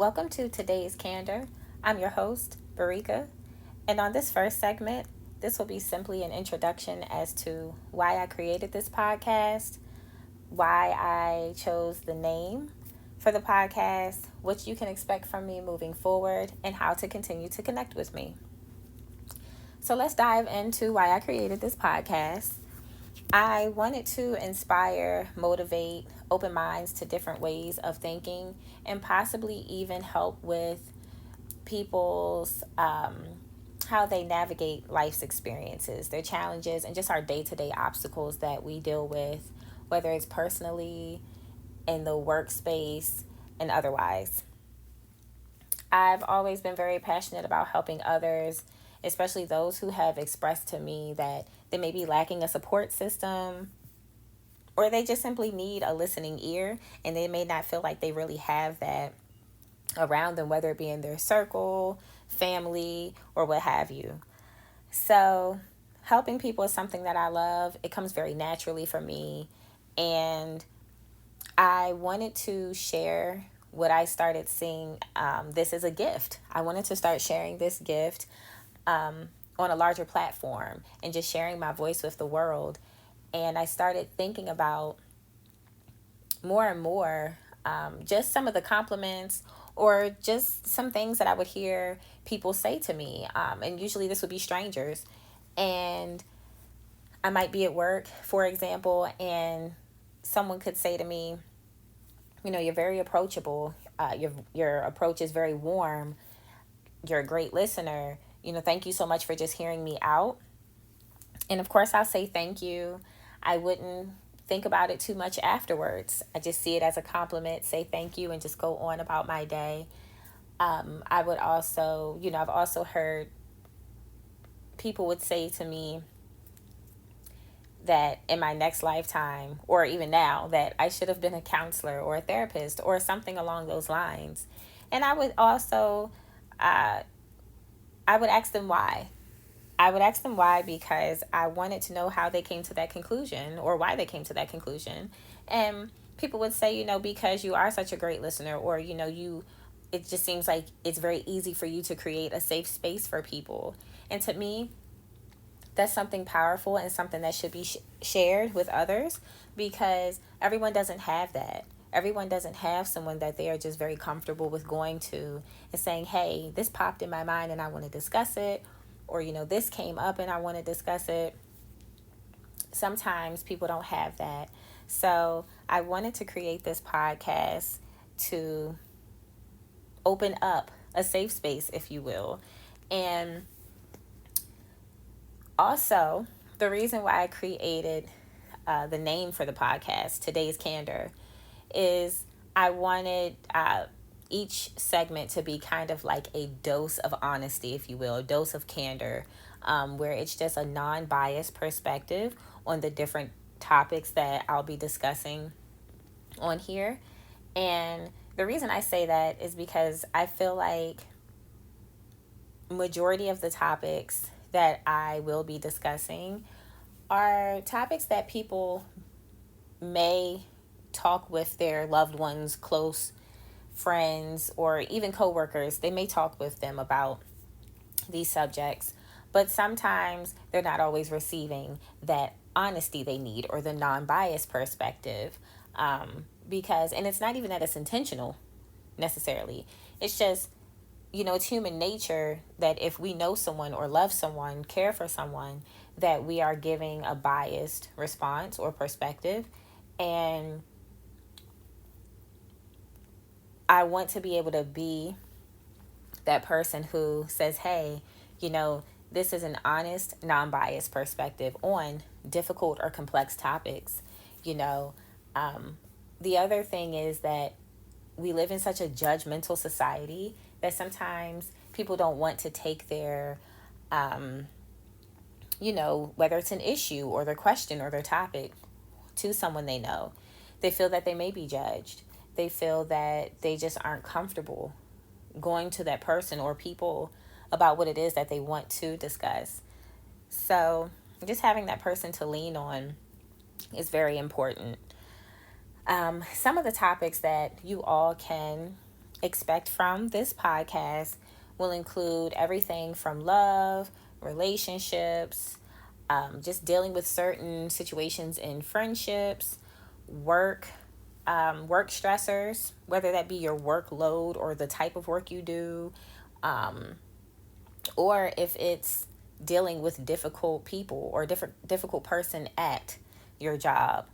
Welcome to today's Candor. I'm your host, Barika, and on this first segment, this will be simply an introduction as to why I created this podcast, why I chose the name for the podcast, what you can expect from me moving forward, and how to continue to connect with me. So let's dive into why I created this podcast. I wanted to inspire, motivate, open minds to different ways of thinking, and possibly even help with people's how they navigate life's experiences, their challenges, and just our day-to-day obstacles that we deal with, whether it's personally, in the workspace, and otherwise. I've always been very passionate about helping others, especially those who have expressed to me that they may be lacking a support system or they just simply need a listening ear and they may not feel like they really have that around them, whether it be in their circle, family, or what have you. So, helping people is something that I love. It comes very naturally for me. And I wanted to share what I started seeing. This is a gift. I wanted to start sharing this gift on a larger platform and just sharing my voice with the world. And I started thinking about more and more just some of the compliments or just some things that I would hear people say to me. And usually this would be strangers. And I might be at work, for example, and someone could say to me, you know, you're very approachable. Your approach is very warm. You're a great listener. You know, thank you so much for just hearing me out. And of course, I'll say thank you. I wouldn't think about it too much afterwards. I just see it as a compliment, say thank you, and just go on about my day. I would also, I've also heard people would say to me that in my next lifetime, or even now, that I should have been a counselor or a therapist or something along those lines. And I would also, I would ask them why. I would ask them why because I wanted to know how they came to that conclusion or why they came to that conclusion. And people would say, because you are such a great listener, or, it just seems like it's very easy for you to create a safe space for people. And to me, that's something powerful and something that should be shared with others because everyone doesn't have that. Everyone doesn't have someone that they are just very comfortable with going to and saying, hey, this popped in my mind and I want to discuss it. Or, this came up and I want to discuss it. Sometimes people don't have that. So I wanted to create this podcast to open up a safe space, if you will. And also, the reason why I created the name for the podcast, Today's Candor, is I wanted each segment to be kind of like a dose of honesty, if you will, a dose of candor, where it's just a non-biased perspective on the different topics that I'll be discussing on here. And the reason I say that is because I feel like majority of the topics that I will be discussing are topics that people may talk with their loved ones, close friends, or even coworkers. They may talk with them about these subjects, but sometimes they're not always receiving that honesty they need or the non-biased perspective. Because, and it's not even that it's intentional necessarily. It's just, it's human nature that if we know someone or love someone, care for someone, that we are giving a biased response or perspective. And I want to be able to be that person who says, hey, this is an honest, non-biased perspective on difficult or complex topics. The other thing is that we live in such a judgmental society that sometimes people don't want to take their, whether it's an issue or their question or their topic to someone they know. They feel that they may be judged. They feel that they just aren't comfortable going to that person or people about what it is that they want to discuss. So just having that person to lean on is very important. Some of the topics that you all can expect from this podcast will include everything from love, relationships, just dealing with certain situations in friendships, work, work stressors, whether that be your workload or the type of work you do, or if it's dealing with difficult people or difficult person at your job.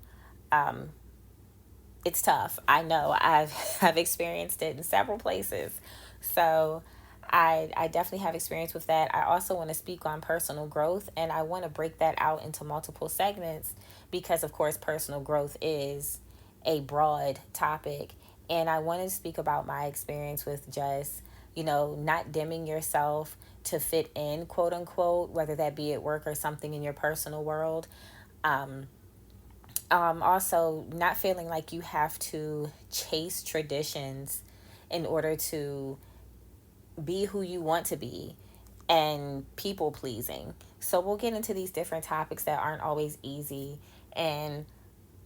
It's tough. I know. I've experienced it in several places. So I definitely have experience with that. I also want to speak on personal growth, and I want to break that out into multiple segments because of course personal growth is a broad topic, and I want to speak about my experience with just, not dimming yourself to fit in, quote unquote, whether that be at work or something in your personal world. Also, not feeling like you have to chase traditions in order to be who you want to be, and people pleasing. So, we'll get into these different topics that aren't always easy. And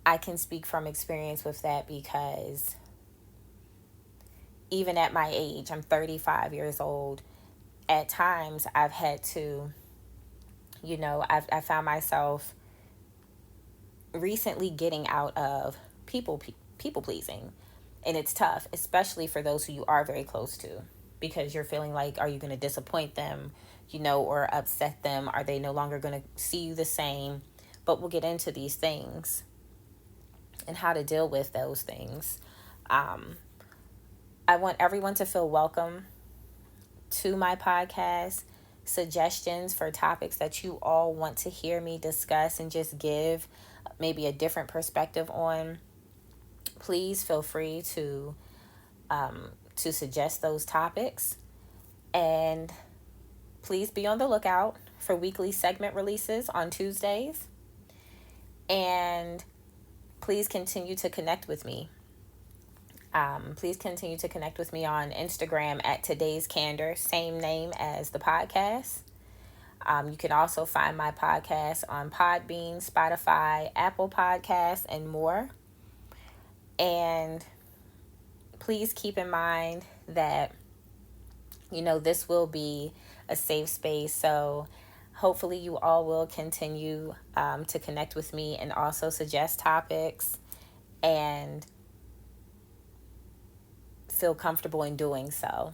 I can speak from experience with that because even at my age, I'm 35 years old, at times I've had to, I found myself recently getting out of people pleasing, and it's tough, especially for those who you are very close to, because you're feeling like, are you going to disappoint them, or upset them? Are they no longer going to see you the same? But we'll get into these things and how to deal with those things. I want everyone to feel welcome to my podcast. Suggestions for topics that you all want to hear me discuss and just give maybe a different perspective on, please feel free to suggest those topics. And please be on the lookout for weekly segment releases on Tuesdays. And please continue to connect with me. Please continue to connect with me on Instagram at Today's Candor, same name as the podcast. You can also find my podcast on Podbean, Spotify, Apple Podcasts, and more. And please keep in mind that, this will be a safe space. So hopefully you all will continue to connect with me and also suggest topics and feel comfortable in doing so.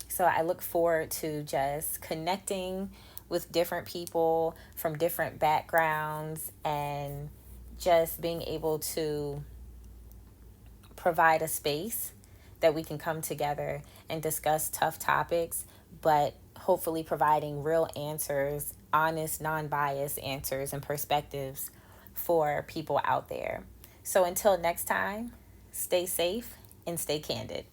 So I look forward to just connecting with different people from different backgrounds and just being able to provide a space that we can come together and discuss tough topics, but hopefully providing real answers, honest, non-biased answers and perspectives for people out there. So until next time, stay safe and stay candid.